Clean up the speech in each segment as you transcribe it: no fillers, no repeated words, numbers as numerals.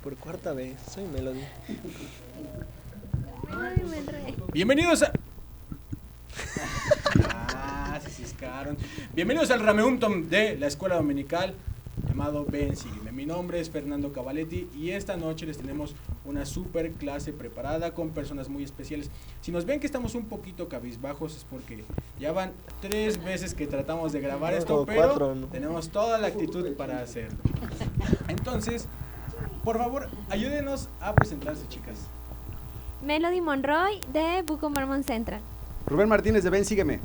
Por cuarta vez, soy Melody. Ay, me enredé. Bienvenidos a... se ciscaron. Bienvenidos al Rameuntom de la escuela dominical llamado Ven, Sígueme. Mi nombre es Fernando Cavaletti y esta noche les tenemos una super clase preparada con personas muy especiales. Si nos ven que estamos un poquito cabizbajos es porque ya van 3 veces que tratamos de grabar esto, pero 4, ¿no? tenemos toda la actitud para hacerlo. Entonces, por favor, ayúdenos a presentarse, chicas. Melody Monroy de Book of Mormon Central. Rubén Martínez de Ven, Sígueme.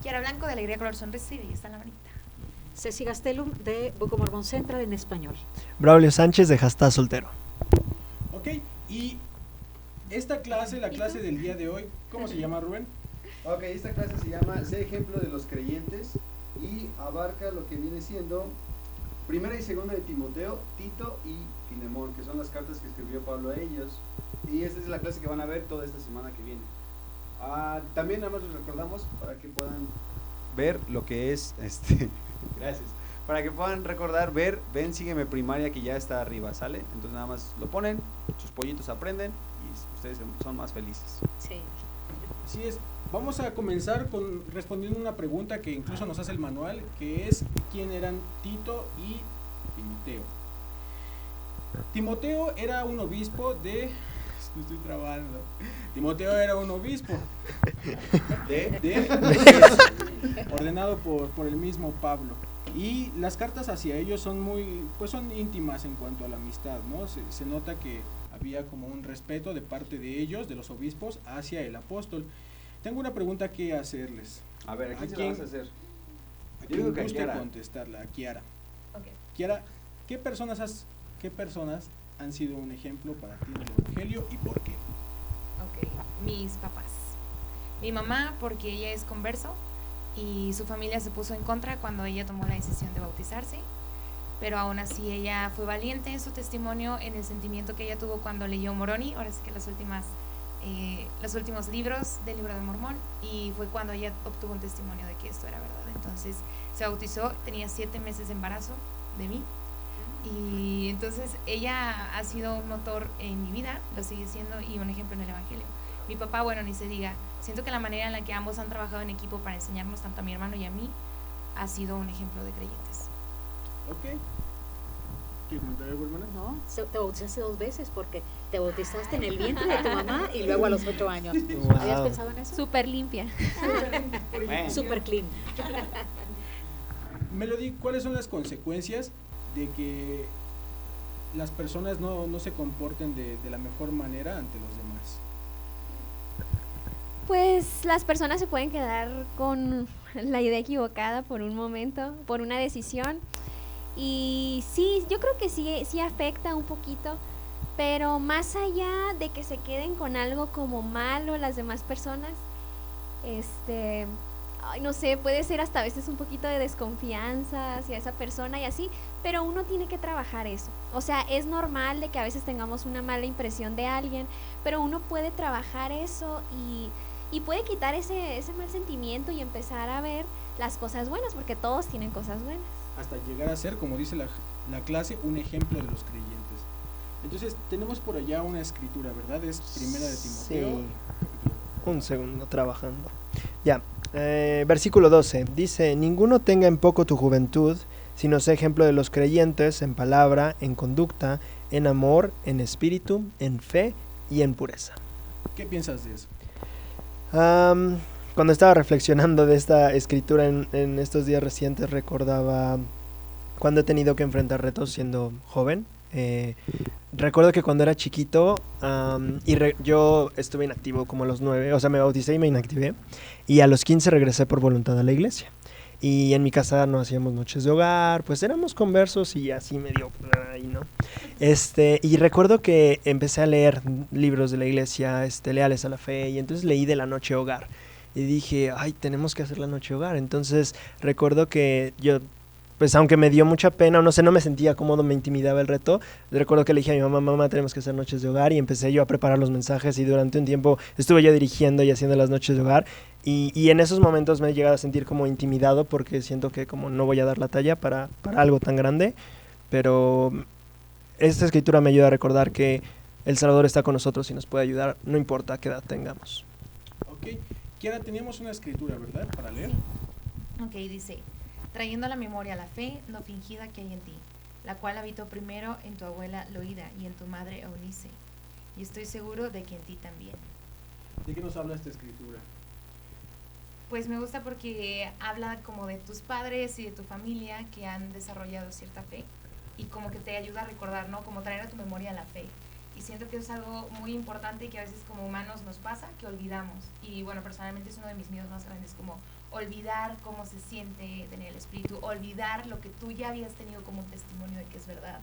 Kiara Blanco de Alegría Color Sonrisa y está en la manita. Ceci Gastelum de Book of Mormon Central en español. Braulio Sánchez de Jastá Soltero. Ok, y esta clase, la clase del día de hoy, ¿cómo se llama, Rubén? Ok, esta clase se llama Sé ejemplo de los creyentes y abarca lo que viene siendo primera y segunda de Timoteo, Tito y Filemón, que son las cartas que escribió Pablo a ellos. Y esta es la clase que van a ver toda esta semana que viene. También nada más les recordamos para que puedan ver lo que es gracias. Para que puedan recordar, ver, Ven, Sígueme primaria que ya está arriba, ¿sale? Entonces nada más lo ponen, sus pollitos aprenden y ustedes son más felices. Sí. Así es. Vamos a comenzar con respondiendo una pregunta que incluso nos hace el manual, que es ¿quién eran Tito y Timoteo? Timoteo era un obispo de... Me estoy trabando. Timoteo era un obispo de ordenado por el mismo Pablo. Y las cartas hacia ellos son son íntimas en cuanto a la amistad, ¿no? Se nota que había como un respeto de parte de ellos, de los obispos, hacia el apóstol. Tengo una pregunta que hacerles. A ver, ¿a quién se la vas a hacer? A Yo digo quien que a guste Kiara. contestarla, a Kiara. Okay. Kiara, ¿qué personas han sido un ejemplo para ti en el Evangelio y por qué? Ok, mis papás. Mi mamá, porque ella es converso y su familia se puso en contra cuando ella tomó la decisión de bautizarse, pero aún así ella fue valiente en su testimonio, en el sentimiento que ella tuvo cuando leyó Moroni, ahora sí que los últimos libros del libro de Mormón, y fue cuando ella obtuvo un testimonio de que esto era verdad. Entonces se bautizó, tenía 7 meses de embarazo de mí. Y entonces ella ha sido un motor en mi vida, lo sigue siendo, y un ejemplo en el Evangelio. Mi papá, bueno, ni se diga, siento que la manera en la que ambos han trabajado en equipo para enseñarnos tanto a mi hermano y a mí ha sido un ejemplo de creyentes. Ok. ¿Qué comentario, hermana? No, te bautizaste 2 veces porque te bautizaste en el vientre de tu mamá y luego a los 8 años. Wow. ¿Habías pensado en eso? Súper limpia. Bueno. Super clean. Melody, ¿cuáles son las consecuencias de que las personas no se comporten de la mejor manera ante los demás? Pues las personas se pueden quedar con la idea equivocada por un momento, por una decisión. Y sí, yo creo que sí afecta un poquito, pero más allá de que se queden con algo como malo las demás personas, ay, no sé, puede ser hasta a veces un poquito de desconfianza hacia esa persona y así, pero uno tiene que trabajar eso. O sea, es normal de que a veces tengamos una mala impresión de alguien, pero uno puede trabajar eso y puede quitar ese mal sentimiento y empezar a ver las cosas buenas, porque todos tienen cosas buenas. Hasta llegar a ser, como dice la clase, un ejemplo de los creyentes. Entonces, tenemos por allá una escritura, ¿verdad? Es primera de Timoteo. Sí. Un segundo, trabajando. Ya, versículo 12. Dice, ninguno tenga en poco tu juventud, sino sé ejemplo de los creyentes en palabra, en conducta, en amor, en espíritu, en fe y en pureza. ¿Qué piensas de eso? Cuando estaba reflexionando de esta escritura en estos días recientes, recordaba cuando he tenido que enfrentar retos siendo joven. Recuerdo que cuando era chiquito yo estuve inactivo como a los 9, o sea, me bauticé y me inactivé, y a los 15 regresé por voluntad a la iglesia. Y en mi casa no hacíamos noches de hogar, pues éramos conversos y así medio ahí, ¿no? Y recuerdo que empecé a leer libros de la iglesia, leales a la fe, y entonces leí de la noche hogar. Y dije, ay, tenemos que hacer la noche hogar. Entonces recuerdo que yo, pues aunque me dio mucha pena, o no sé, no me sentía cómodo, me intimidaba el reto, recuerdo que le dije a mi mamá, tenemos que hacer noches de hogar, y empecé yo a preparar los mensajes, y durante un tiempo estuve yo dirigiendo y haciendo las noches de hogar, y en esos momentos me he llegado a sentir como intimidado, porque siento que como no voy a dar la talla para algo tan grande, pero esta escritura me ayuda a recordar que El Salvador está con nosotros y nos puede ayudar, no importa qué edad tengamos. Ok, Kiara, teníamos una escritura, ¿verdad? Para leer. Ok, dice, trayendo a la memoria la fe no fingida que hay en ti, la cual habitó primero en tu abuela Loida y en tu madre Eunice, y estoy seguro de que en ti también. ¿De qué nos habla esta escritura? Pues me gusta porque habla como de tus padres y de tu familia que han desarrollado cierta fe y como que te ayuda a recordar, ¿no? Como traer a tu memoria la fe. Y siento que es algo muy importante y que a veces como humanos nos pasa, que olvidamos. Y bueno, personalmente es uno de mis miedos más grandes, como olvidar cómo se siente tener el Espíritu, olvidar lo que tú ya habías tenido como un testimonio de que es verdad,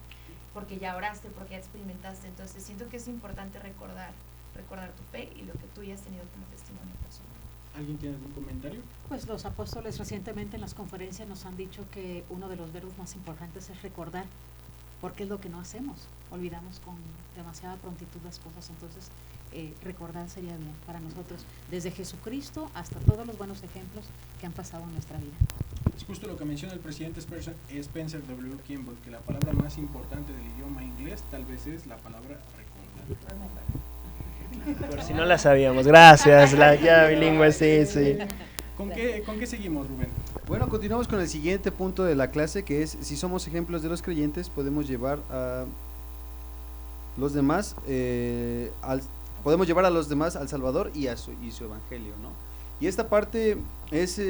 porque ya oraste, porque ya experimentaste. Entonces siento que es importante recordar tu fe y lo que tú ya has tenido como testimonio personal. ¿Alguien tiene algún comentario? Pues los apóstoles recientemente en las conferencias nos han dicho que uno de los verbos más importantes es recordar, porque es lo que no hacemos, olvidamos con demasiada prontitud las cosas. Entonces recordar sería bien para nosotros, desde Jesucristo hasta todos los buenos ejemplos que han pasado en nuestra vida. Es justo lo que menciona el presidente Spencer W. Kimball, que la palabra más importante del idioma inglés tal vez es la palabra recordar. Por si no la sabíamos, gracias, la ya bilingüe, sí. ¿Con qué seguimos, Rubén? Bueno, continuamos con el siguiente punto de la clase, que es: si somos ejemplos de los creyentes, podemos llevar a los demás al Salvador y su evangelio, ¿no? Y esta parte es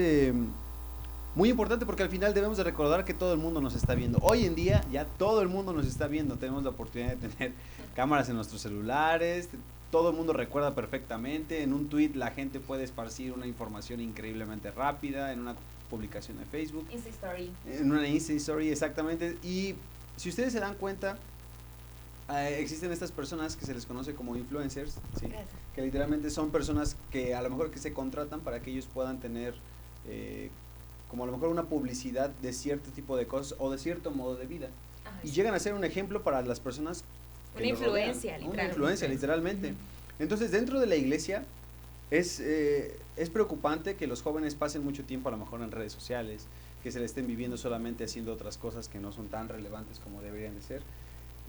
muy importante porque al final debemos de recordar que todo el mundo nos está viendo. Hoy en día ya todo el mundo nos está viendo. Tenemos la oportunidad de tener cámaras en nuestros celulares. Todo el mundo recuerda perfectamente. En un tweet la gente puede esparcir una información increíblemente rápida, en una publicación de Facebook, Insta Story. en una Insta Story, exactamente. Y si ustedes se dan cuenta, existen estas personas que se les conoce como influencers, ¿sí? Que literalmente son personas que a lo mejor que se contratan para que ellos puedan tener como a lo mejor una publicidad de cierto tipo de cosas o de cierto modo de vida. Ajá, Y sí. llegan a ser un ejemplo para las personas que Una los rodean, influencia, ¿no? Una literal. influencia, literalmente. Entonces, dentro de la iglesia es preocupante que los jóvenes pasen mucho tiempo a lo mejor en redes sociales, que se le estén viviendo solamente haciendo otras cosas que no son tan relevantes como deberían de ser.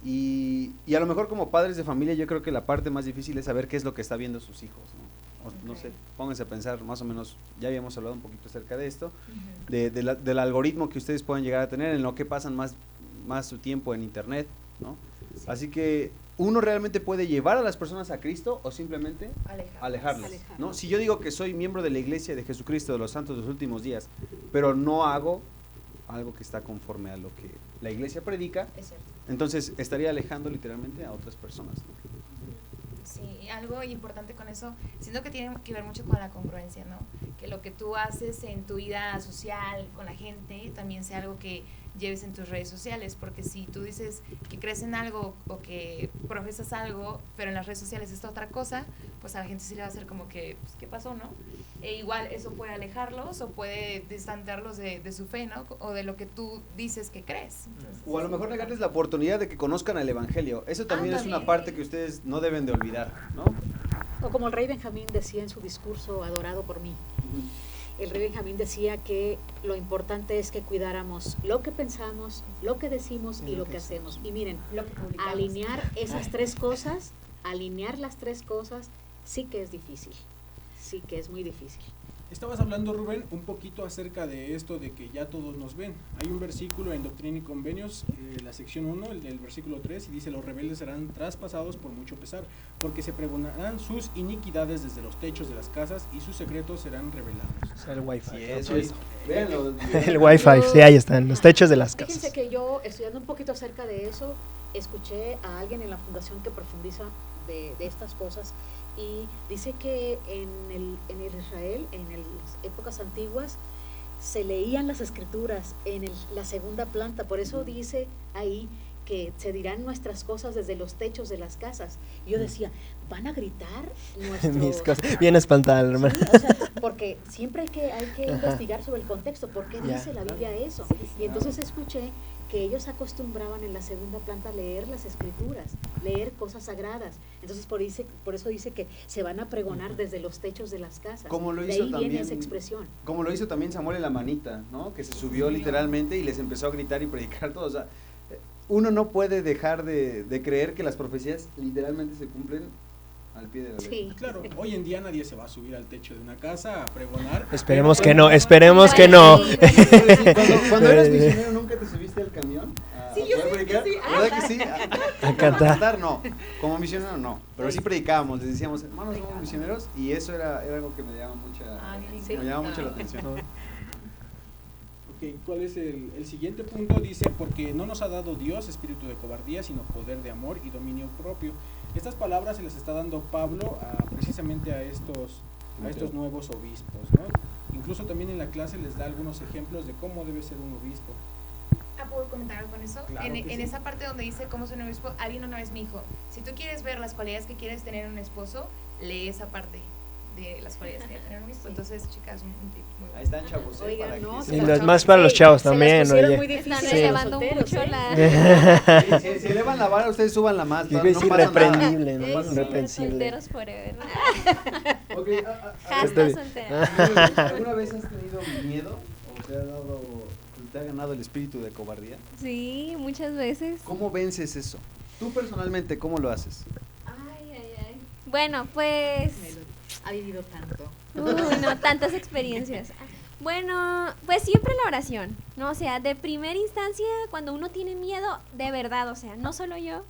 Y a lo mejor como padres de familia yo creo que la parte más difícil es saber qué es lo que está viendo sus hijos, ¿no? No sé, pónganse a pensar más o menos, ya habíamos hablado un poquito acerca de esto, del algoritmo que ustedes pueden llegar a tener, en lo que pasan más su tiempo en internet, ¿no? Sí. Así que uno realmente puede llevar a las personas a Cristo o simplemente alejarlos, ¿no? Si yo digo que soy miembro de la iglesia de Jesucristo de los Santos de los Últimos Días, pero no hago algo que está conforme a lo que la iglesia predica, Es cierto. entonces estaría alejando literalmente a otras personas, ¿no? Sí, algo importante con eso, siento que tiene que ver mucho con la congruencia, ¿no? Que lo que tú haces en tu vida social con la gente también sea algo que lleves en tus redes sociales, porque si tú dices que crees en algo o que profesas algo, pero en las redes sociales es otra cosa, pues a la gente sí le va a hacer como que, pues, ¿qué pasó, no? E igual eso puede alejarlos o puede distanciarlos de su fe, ¿no? O de lo que tú dices que crees. Entonces, O a lo mejor negarles la oportunidad de que conozcan el evangelio. Eso también es una Ándale. parte que ustedes no deben de olvidar, ¿no? O como el rey Benjamín decía en su discurso Adorado por mí, el rey Benjamín decía que lo importante es que cuidáramos lo que pensamos, lo que decimos y lo que hacemos. Y miren, lo que publicamos. alinear esas tres cosas, alinear las tres cosas, sí que es difícil, sí que es muy difícil. Estabas hablando, Rubén, un poquito acerca de esto de que ya todos nos ven. Hay un versículo en Doctrina y Convenios, la sección 1, el del versículo 3, y dice: los rebeldes serán traspasados por mucho pesar, porque se pregonarán sus iniquidades desde los techos de las casas y sus secretos serán revelados. O sea, el wifi. Sí, eso es. Véanlo. El wifi, sí, ahí están, los techos de las Fíjense casas. que yo, estudiando un poquito acerca de eso, escuché a alguien en la fundación que profundiza de estas cosas y dice que en el Israel, en las épocas antiguas, se leían las escrituras en la segunda planta, por eso dice ahí que se dirán nuestras cosas desde los techos de las casas. Y yo decía, ¿van a gritar nuestros...? Mis cosas. Bien espantada, hermano. Sí, o sea, porque siempre hay que investigar sobre el contexto, ¿por qué Ya. dice la Biblia eso? Y entonces escuché que ellos acostumbraban en la segunda planta leer las escrituras, leer cosas sagradas. Entonces por eso dice que se van a pregonar desde los techos de las casas. Como lo De hizo ahí también, viene esa expresión. como lo hizo también Samuel en la manita, ¿no? Que se subió literalmente y les empezó a gritar y predicar todo. O sea, uno no puede dejar de creer que las profecías literalmente se cumplen al pie de la letra. Sí. Claro, hoy en día nadie se va a subir al techo de una casa a pregonar. Esperemos pero que no, bueno, esperemos que no. Sí, Cuando eras misionero, ¿nunca te subiste al camión? Sí, yo poder sí, predicar? sí. ¿Verdad que sí? A cantar. No. Como misionero no. Pero sí predicábamos, les decíamos, hermanos, somos misioneros. Y eso era algo que me llamaba Sí. me llamaba mucho la atención. Ok, ¿cuál es el siguiente punto? Dice, porque no nos ha dado Dios espíritu de cobardía, sino poder de amor y dominio propio. Estas palabras se las está dando Pablo precisamente a estos nuevos obispos, ¿no? Incluso también en la clase les da algunos ejemplos de cómo debe ser un obispo. ¿Puedo comentar algo con eso? Claro en que sí. esa parte donde dice cómo ser un obispo, alguien una vez me dijo, si tú quieres ver las cualidades que quieres tener en un esposo, lee esa parte de las cualidades que quieres tener en un obispo. Entonces, chicas, un tip muy bueno. Ahí están, chavos. Oigan, para no, que se Y las los chavos- más para los Ey, chavos se las también, pusieron oye. muy Están difíciles elevando los solteros, mucho ¿eh? la... Si elevan la vara, ustedes suban la más. Digo, no es pasa nada. irreprendible, ¿no? No pasa nada. Irreprensible. Solteros forever. Ok, Hashtag Estoy- soltera. ¿alguna vez has tenido miedo o te ha ganado el espíritu de cobardía? Sí, muchas veces. ¿Cómo vences eso? Tú personalmente, ¿cómo lo haces? Ay. Bueno, pues... Ha vivido tanto. Uy, no, tantas experiencias. Bueno, pues siempre la oración, ¿no? O sea, de primera instancia, cuando uno tiene miedo, de verdad, o sea, no solo yo,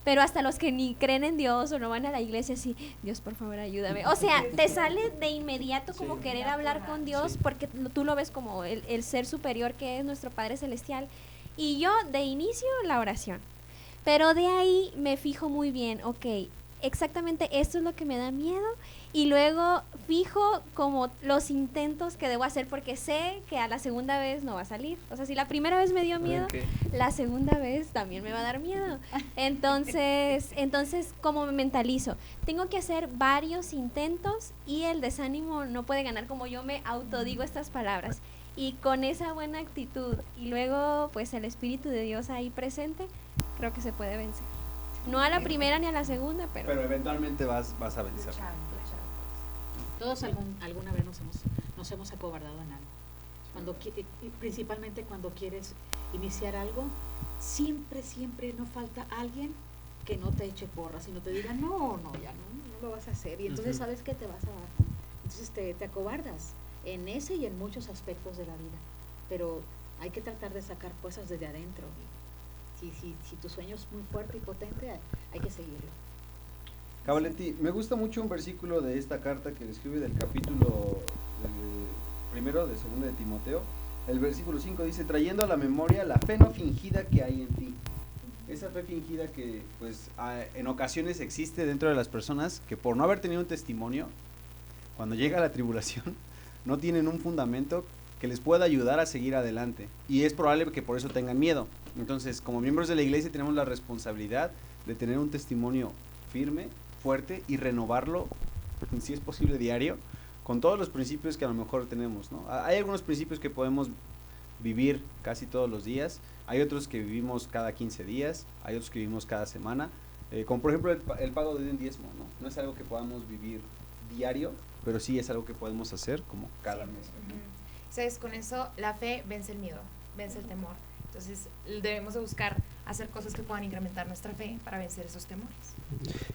pero hasta los que ni creen en Dios o no van a la iglesia, así, Dios, por favor, ayúdame. O sea, te sale de inmediato como Sí. querer hablar con Dios, Sí. porque tú lo ves como el ser superior que es nuestro Padre Celestial. Y yo, de inicio, la oración. Pero de ahí me fijo muy bien, ok, exactamente esto es lo que me da miedo, y luego fijo como los intentos que debo hacer, porque sé que a la segunda vez no va a salir. O sea, si la primera vez me dio miedo, Ok. la segunda vez también me va a dar miedo. Entonces, ¿cómo me mentalizo? Tengo que hacer varios intentos y el desánimo no puede ganar, como yo me autodigo estas palabras. Y con esa buena actitud y luego pues el Espíritu de Dios ahí presente, creo que se puede vencer. No a la primera ni a la segunda, pero eventualmente vas a vencer. Todos alguna vez nos hemos acobardado en algo. Y principalmente cuando quieres iniciar algo, siempre no falta alguien que no te eche porras y no te diga, no, ya no lo vas a hacer. Y entonces sabes que te vas a dar. Entonces te acobardas en ese y en muchos aspectos de la vida. Pero hay que tratar de sacar cosas desde adentro. Si tu sueño es muy fuerte y potente, hay que seguirlo. Cavalenti, me gusta mucho un versículo de esta carta que describe del capítulo primero de segunda de Timoteo. El versículo 5 dice, trayendo a la memoria la fe no fingida que hay en ti. Esa fe fingida que pues en ocasiones existe dentro de las personas que por no haber tenido un testimonio, cuando llega la tribulación, no tienen un fundamento que les pueda ayudar a seguir adelante. Y es probable que por eso tengan miedo. Entonces, como miembros de la iglesia tenemos la responsabilidad de tener un testimonio firme, fuerte y renovarlo, si es posible diario, con todos los principios que a lo mejor tenemos, ¿no? Hay algunos principios que podemos vivir casi todos los días, hay otros que vivimos cada 15 días, hay otros que vivimos cada semana, como por ejemplo el pago de un diezmo, ¿no? No es algo que podamos vivir diario, pero sí es algo que podemos hacer como cada mes. ¿Sabes? Con eso la fe vence el miedo, vence el temor. Entonces debemos de buscar hacer cosas que puedan incrementar nuestra fe para vencer esos temores.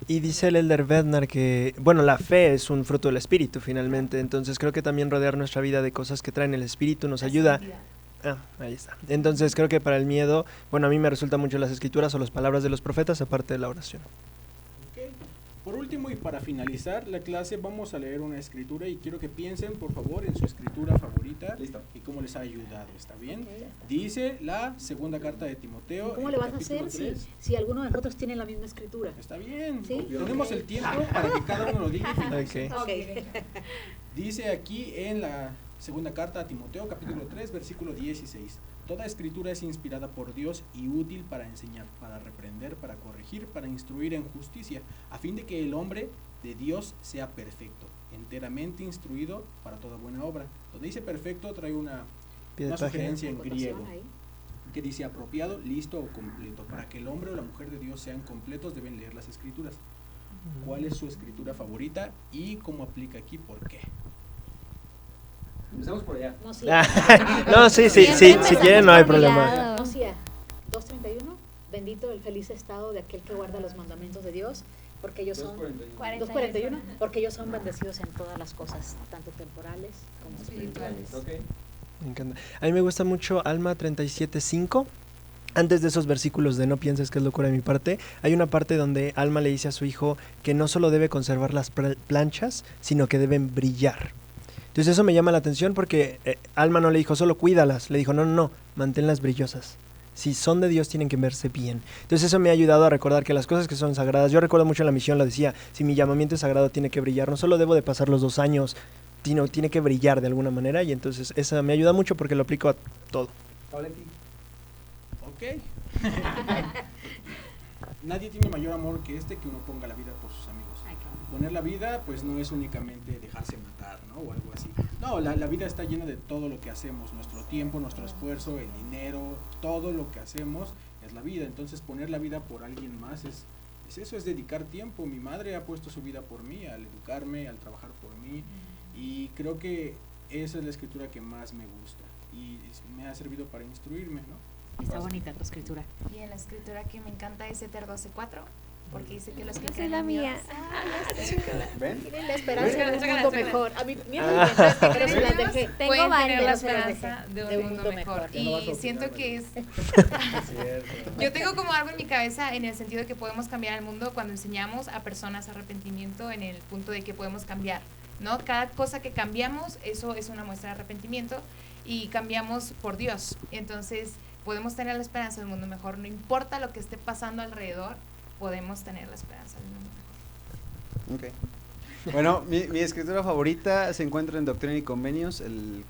Y dice el Elder Bednar que, bueno, la fe es un fruto del Espíritu finalmente, entonces creo que también rodear nuestra vida de cosas que traen el Espíritu nos La ayuda. santidad. Ahí está. Entonces creo que para el miedo, bueno, a mí me resultan mucho las escrituras o las palabras de los profetas, aparte de la oración. Ok. Por último y para finalizar la clase vamos a leer una escritura y quiero que piensen por favor en su escritura favorita. Listo. Y cómo les ha ayudado, ¿está bien? Dice la segunda carta de Timoteo. ¿Cómo el le vas a capítulo hacer 3. si alguno de nosotros tiene la misma escritura? Está bien, ¿Sí? tenemos el tiempo para que cada uno lo diga y finalice. Ok. Ok. Dice aquí en la segunda carta a Timoteo, capítulo 3, versículo 16. Toda escritura es inspirada por Dios y útil para enseñar, para reprender, para corregir, para instruir en justicia, a fin de que el hombre de Dios sea perfecto, enteramente instruido para toda buena obra. Donde dice perfecto trae una Pie de página. sugerencia en Acotación griego ahí. que dice apropiado, listo o completo. Para que el hombre o la mujer de Dios sean completos deben leer las escrituras. ¿Cuál es su escritura favorita y cómo aplica aquí? ¿Por qué? Empezamos por allá. No, sí. No, sí, Siempre si empezamos quieren no hay por mi problema. lado. No, sí, 2:31. bendito el feliz estado de aquel que guarda los mandamientos de Dios, porque ellos son 41. porque ellos son bendecidos en todas las cosas, tanto temporales como espirituales. Espirituales. Me encanta. A mí me gusta mucho Alma 37:5. Antes de esos versículos de no pienses que es locura de mi parte, hay una parte donde Alma le dice a su hijo que no solo debe conservar las planchas, sino que deben brillar. Entonces eso me llama la atención porque Alma no le dijo solo cuídalas, le dijo no, manténlas brillosas. Si son de Dios tienen que verse bien. Entonces eso me ha ayudado a recordar que las cosas que son sagradas, yo recuerdo mucho en la misión, lo decía, si mi llamamiento es sagrado tiene que brillar, no solo debo de pasar los 2 años, sino tiene que brillar de alguna manera, y entonces eso me ayuda mucho porque lo aplico a todo. Ok. Nadie tiene mayor amor que que uno ponga la vida por sus amigos. Poner la vida pues no es únicamente dejarse matar, ¿no? O algo así. No, la vida está llena de todo lo que hacemos, nuestro tiempo, nuestro esfuerzo, el dinero, todo lo que hacemos es la vida. Entonces poner la vida por alguien más es eso, es dedicar tiempo. Mi madre ha puesto su vida por mí, al educarme, al trabajar por mí, y creo que esa es la escritura que más me gusta y me ha servido para instruirme, ¿no? Está bonita tu escritura. Y en la escritura que me encanta es Éter 12:4, porque dice que los que Esa creen es la en mía. Dios ¿Ven? Tienen la esperanza Venga, de un sácala, mundo sácala. mejor. A mí, mira, pero se las dejé. Tengo pueden tener varias, la pero se las esperanza dejé. de un mundo mejor. Ya no vas a Y opinar, siento que ¿verdad? es... Cierto. Yo tengo como algo en mi cabeza en el sentido de que podemos cambiar el mundo cuando enseñamos a personas arrepentimiento, en el punto de que podemos cambiar, ¿no? Cada cosa que cambiamos, eso es una muestra de arrepentimiento, y cambiamos por Dios. Entonces podemos tener la esperanza de un mundo mejor, no importa lo que esté pasando alrededor, podemos tener la esperanza de un mundo mejor. Ok. Bueno, mi escritura favorita se encuentra en Doctrina y Convenios,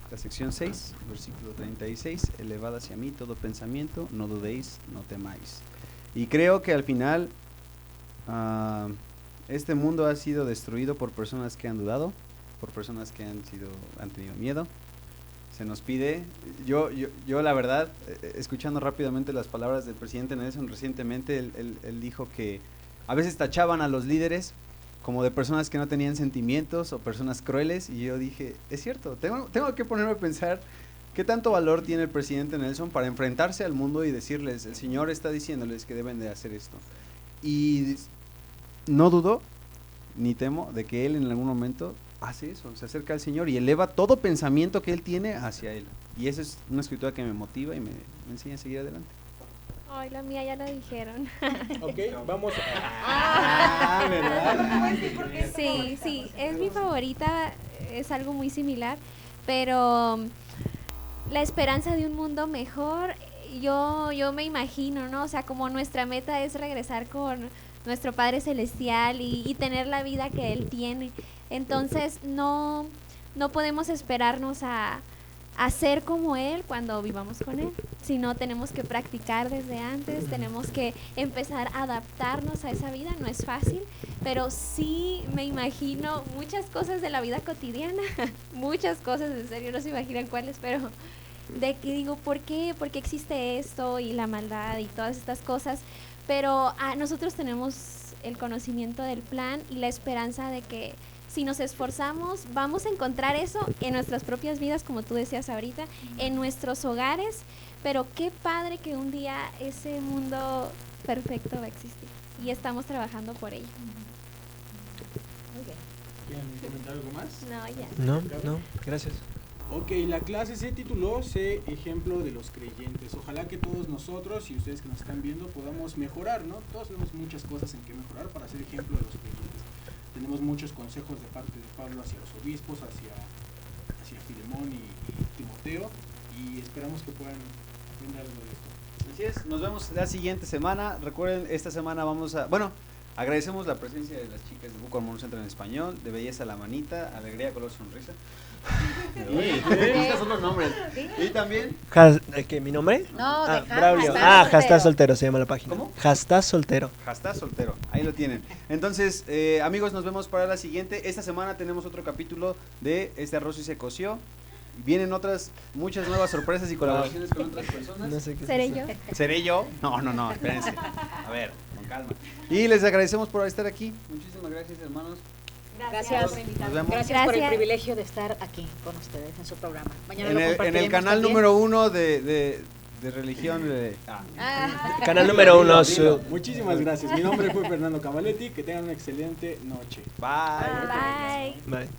la sección 6, versículo 36. Elevad hacia mí todo pensamiento, no dudéis, no temáis. Y creo que al final este mundo ha sido destruido por personas que han dudado, por personas que han tenido miedo. Se nos pide, yo la verdad, escuchando rápidamente las palabras del presidente Nelson recientemente, él dijo que a veces tachaban a los líderes como de personas que no tenían sentimientos o personas crueles, y yo dije, es cierto, tengo que ponerme a pensar qué tanto valor tiene el presidente Nelson para enfrentarse al mundo y decirles, el Señor está diciéndoles que deben de hacer esto. Y no dudo, ni temo, de que él en algún momento hace eso, se acerca al Señor y eleva todo pensamiento que él tiene hacia él. Y esa es una escritura que me motiva y me enseña a seguir adelante. Ay, la mía ya la dijeron. Ok, vamos a... ¿verdad? Sí, es mi favorita, es algo muy similar, pero la esperanza de un mundo mejor, yo me imagino, ¿no? O sea, como nuestra meta es regresar con nuestro Padre Celestial y tener la vida que Él tiene. Entonces no podemos esperarnos a ser como Él cuando vivamos con Él, sino tenemos que practicar desde antes, tenemos que empezar a adaptarnos a esa vida. No es fácil, pero sí me imagino muchas cosas de la vida cotidiana, muchas cosas, en serio, no se imaginan cuáles, pero de que digo, ¿por qué existe esto y la maldad y todas estas cosas? Pero nosotros tenemos el conocimiento del plan y la esperanza de que si nos esforzamos, vamos a encontrar eso en nuestras propias vidas, como tú decías ahorita, en nuestros hogares, pero qué padre que un día ese mundo perfecto va a existir y estamos trabajando por ello. ¿Quieren comentar algo más? No, ya. No, gracias. Ok, la clase se tituló Sé ejemplo de los creyentes. Ojalá que todos nosotros y ustedes que nos están viendo podamos mejorar, ¿no? Todos tenemos muchas cosas en que mejorar para ser ejemplo de los creyentes. Tenemos muchos consejos de parte de Pablo hacia los obispos, hacia Filemón y Timoteo, y esperamos que puedan aprender algo de esto. Así es, nos vemos la siguiente semana. Recuerden, esta semana agradecemos la presencia de las chicas de Book of Mormon Center en español, de Belleza la Manita, Alegría, Color, Sonrisa. Estos son los nombres. Y también... ¿Qué, mi nombre? No, Braulio. Jastás Soltero se llama la página. ¿Cómo? Jastás Soltero. Jastás Soltero, ahí lo tienen. Entonces, amigos, nos vemos para la siguiente. Esta semana tenemos otro capítulo de Este arroz y se coció. Vienen muchas nuevas sorpresas y colaboraciones con otras personas. No sé qué es ¿Seré eso. yo? ¿Seré yo? No, espérense. A ver, con calma. Y les agradecemos por estar aquí. Muchísimas gracias, hermanos. Gracias. Nos vemos. Gracias por el Gracias. privilegio de estar aquí con ustedes en su programa. Mañana En lo el compartiremos canal también. número 1 de de religión. Canal número 1. Muchísimas gracias. Mi nombre fue Fernando Cavaletti. Que tengan una excelente noche. Bye. Bye. Bye.